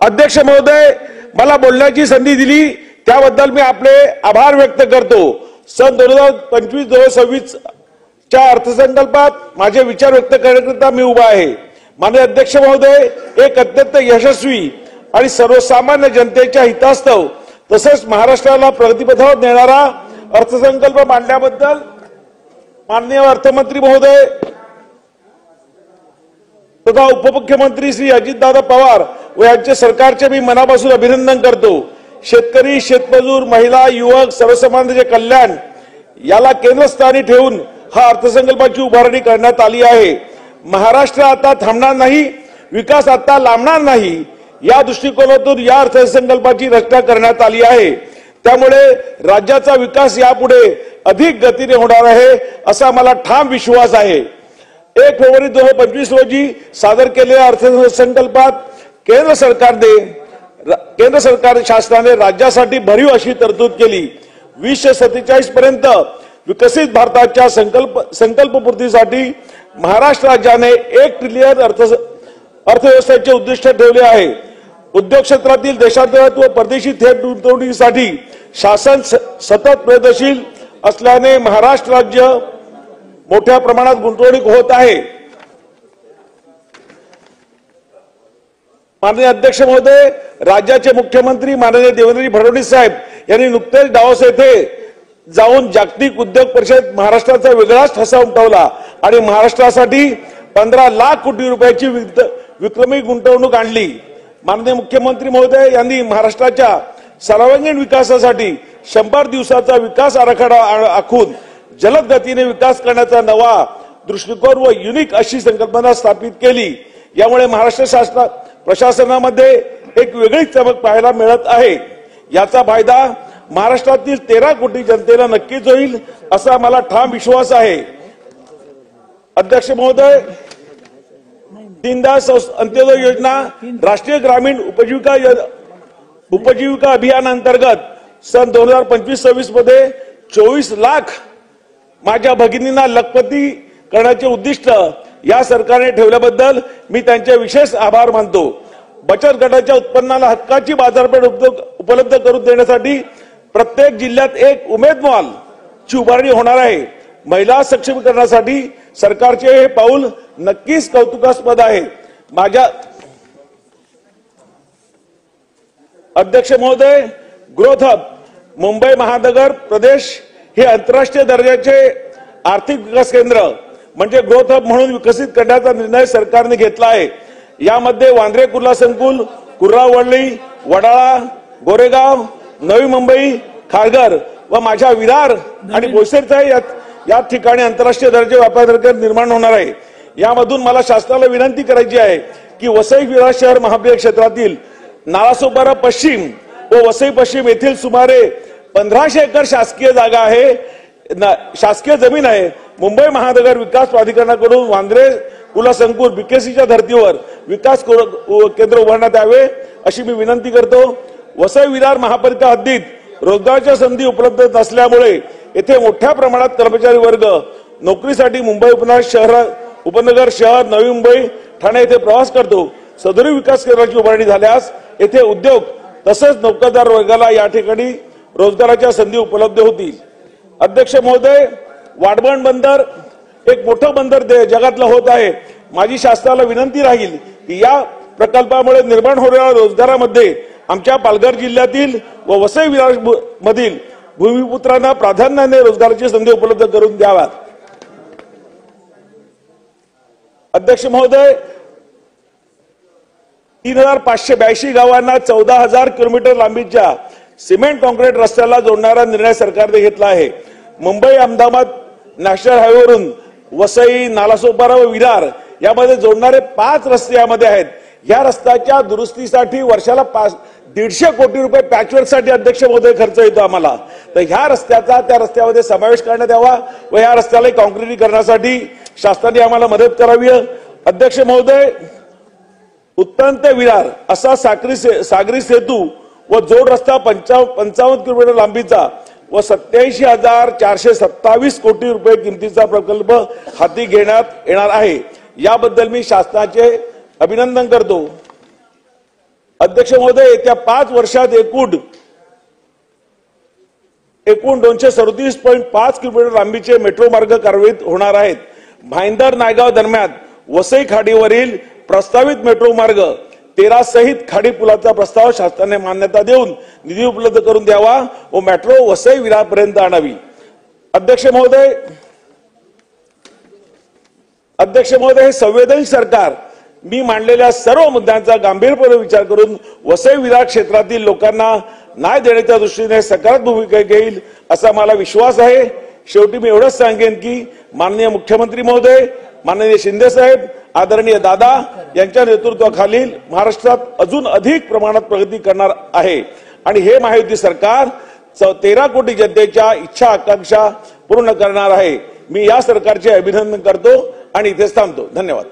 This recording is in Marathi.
अध्यक्ष महोदय, मला बोलण्याची संधी दिली त्याबद्दल मी आपले आभार व्यक्त करतो। सन 2025-2026 च्या अर्थसंकल्पात माझे विचार व्यक्त करण्याकरिता मी उभा आहे। माननीय अध्यक्ष महोदय, एक अत्यंत यशस्वी आणि सर्वसामान्य जनतेच्या हितास्तव तसेच महाराष्ट्राला प्रगतीपथावर नेणारा अर्थसंकल्प मांडल्याबद्दल माननीय अर्थमंत्री महोदय तथा उपमुख्यमंत्री श्री अजितदादा पवार व यांचे सरकारचे मी मनापासून अभिनंदन करतो। शेतकरी, शेतमजूर, महिला, युवक, सर्वसामान्यांचे कल्याण याला केंद्रस्थानी ठेवून हा अर्थसंकल्पाची उभारणी करण्यात आली आहे। महाराष्ट्र आता थांबणार नाही, विकास आता लांबणार नाही, या दृष्टिकोनातून या अर्थसंकल्पाची रचना करण्यात आली आहे। त्यामुळे राज्याचा विकास यापुढे अधिक गतीने होणार आहे असा मला ठाम विश्वास आहे। 1 फेब्रुवारी 2025 रोजी सादर केलेल्या अर्थसंकल्पात केंद्र सरकार शासनाने राज्यासाठी भरीव अशी तरतूद केली। 2047 पर्यंत विकसित भारताच्या संकल्पपूर्तीसाठी महाराष्ट्र राज्याने 1 ट्रिलियन अर्थव्यवस्थेचे उद्दिष्ट ठेवले आहे। उद्योग क्षेत्रातील देशांतर्गत व परदेशी थेट गुंतवणुकीसाठी शासन सतत प्रयत्नशील असल्याने महाराष्ट्र राज्य मोठ्या प्रमाणात गुंतवणूक होत आहे। माननीय अध्यक्ष महोदय, राज्याचे मुख्यमंत्री माननीय देवेंद्र फडणवीस साहेब यांनी नुकतेच डावोस येथे जाऊन जागतिक उद्योग परिषद महाराष्ट्राचा वेगळाच ठसा उमटवला आणि महाराष्ट्रासाठी 15 लाख कोटी रुपयाची विक्रमी गुंतवणूक आणली। माननीय मुख्यमंत्री महोदय यांनी महाराष्ट्राच्या सर्वांगीण विकासासाठी 100 दिवसाचा विकास आराखडा आखून जलद गतीने विकास करण्याचा नवा दृष्टिकोन व युनिक अशी संकल्पना स्थापित केली। यामुळे महाराष्ट्र प्रशासनामध्ये एक वेगळी चमक पाहायला मिळत आहे। याचा फायदा महाराष्ट्रातील 13 कोटी जनतेला नक्कीच होईल असा मला ठाम विश्वास आहे। अध्यक्ष महोदय, दीनदयाळ अंत्योदय योजना राष्ट्रीय ग्रामीण उपजीविका अभियान अंतर्गत सन 2025-26 मध्ये 24 लाख माझ्या भगिनींना लखपती करण्याचे उद्दिष्ट या सरकारने ठेवल्याबद्दल मी त्यांचे विशेष आभार मानतो। बचत गटाच्या उत्पन्नाला हक्काची बाजारपेठ उपलब्ध करून देण्यासाठी प्रत्येक जिल्ह्यात एक उमेद मॉल ची उभारणी होणार आहे। महिला सक्षमीकरणासाठी सरकारचे हे पाऊल नक्कीच कौतुकास्पद आहे। माझ्या अध्यक्ष महोदय, ग्रोथ हब मुंबई महानगर प्रदेश हे आंतरराष्ट्रीय दर्जाचे आर्थिक विकास केंद्र म्हणजे ग्रोथ हब म्हणून विकसित करण्याचा निर्णय सरकारने घेतला आहे। यामध्ये वांद्रे कुर्ला संकुल, कुर्रावळी, वडाळा, गोरेगाव, नवी मुंबई, खारघर व माझ्या विरार आणि बोईसरचा या ठिकाणी आंतरराष्ट्रीय दर्जाचे व्यापार केंद्र निर्माण होणार आहे। यामधून मला शासनाला विनंती करायची आहे की वसई विरार शहर महानगर क्षेत्रातील नालासोपारा पश्चिम व वसई पश्चिम येथील सुमारे 1500 एकर शासकीय जागा आहे, शासकीय जमीन आहे। मुंबई महानगर विकास प्राधिकरणाकडून वांद्रे कुर्ला संकुल बीकेसीच्या धर्तीवर विकास केंद्र उभारण्यात यावे अशी मी विनंती करतो। वसई विरार महापालिका हद्दीत रोजगाराच्या संधी उपलब्ध नसल्यामुळे येथे मोठ्या प्रमाणात कर्मचारी वर्ग नोकरीसाठी मुंबई उपनगर शहर, नवी मुंबई, ठाणे येथे प्रवास करतो। सदरी विकास केंद्राची उभारणी झाल्यास येथे उद्योग तसेच नोकरदार वर्गाला या ठिकाणी रोजगाराच्या संधी उपलब्ध होतील। अध्यक्ष महोदय, वाढवण बंदर एक मोठं बंदर जगातलं होत आहे। माझी शासनाला विनंती राहील की या प्रकल्पामुळे निर्माण होणाऱ्या रोजगारामध्ये आमच्या पालघर जिल्ह्यातील व वसई विरार मधील भूमिपुत्रांना प्राधान्याने रोजगाराची संधी उपलब्ध करून द्याव्यात। अध्यक्ष महोदय, 3582 गावांना 14000 किलोमीटर लांबीच्या सिमेंट कॉन्क्रीट रस्त्याला जोडणारा निर्णय सरकारने घेतला आहे। मुंबई अहमदाबाद नॅशनल हायवेवरून वसई, नालासोपारा व विरार यामध्ये जोडणारे 5 रस्ते यामध्ये आहेत। या रस्त्याच्या दुरुस्तीसाठी वर्षाला 150 कोटी रुपये पॅचवर्कसाठी अध्यक्ष महोदय खर्च येतो आम्हाला। तर ह्या रस्त्याचा त्या रस्त्यामध्ये समावेश करण्यात यावा व या रस्त्याला काँक्रिटीकरणासाठी शासनाने आम्हाला मदत करावी। अध्यक्ष महोदय, उत्तन ते विरार असा सागरी सेतू व जोड रस्ता 55 किलोमीटर लांबीचा व 87,427 कोटी रुपये किमतीचा प्रकल्प हाती घेण्यात येणार आहे। याबद्दल मी शासनाचे अभिनंदन करतो। अध्यक्ष महोदय, येत्या 5 वर्षात एकूण 237.5 किलोमीटर लांबीचे मेट्रो मार्ग कार्यान्वित होणार आहेत. भाईंदर नायगाव दरम्यान वसई खाडीवरील प्रस्तावित मेट्रो मार्ग 13 सहित खाडी पुलाचा प्रस्ताव शासनाने मान्यता देऊन निधी उपलब्ध करून द्यावा व मेट्रो वसई विरारपर्यंत आणावी. अध्यक्ष महोदय, हे संवेदनशील सरकार मी मांडलेल्या सर्व मुद्द्यांचा गांभीर्यपूर्वक विचार करून वसई विरार क्षेत्रातील लोकांना न्याय देण्याच्या दृष्टीने सकारात्मक भूमिका घेईल असा मला विश्वास आहे. शेवटी मी एवढंच सांगेन की माननीय मुख्यमंत्री महोदय, माननीय शिंदे साहेब, आदरणीय दादा यांच्या नेतृत्वाखालील महाराष्ट्रात अजून अधिक प्रमाणात प्रगती करणार आहे आणि हे महायुती सरकार 13 कोटी जनतेच्या इच्छा आकांक्षा पूर्ण करणार आहे. मी या सरकारचे अभिनंदन करतो आणि इथेच थांबतो. धन्यवाद.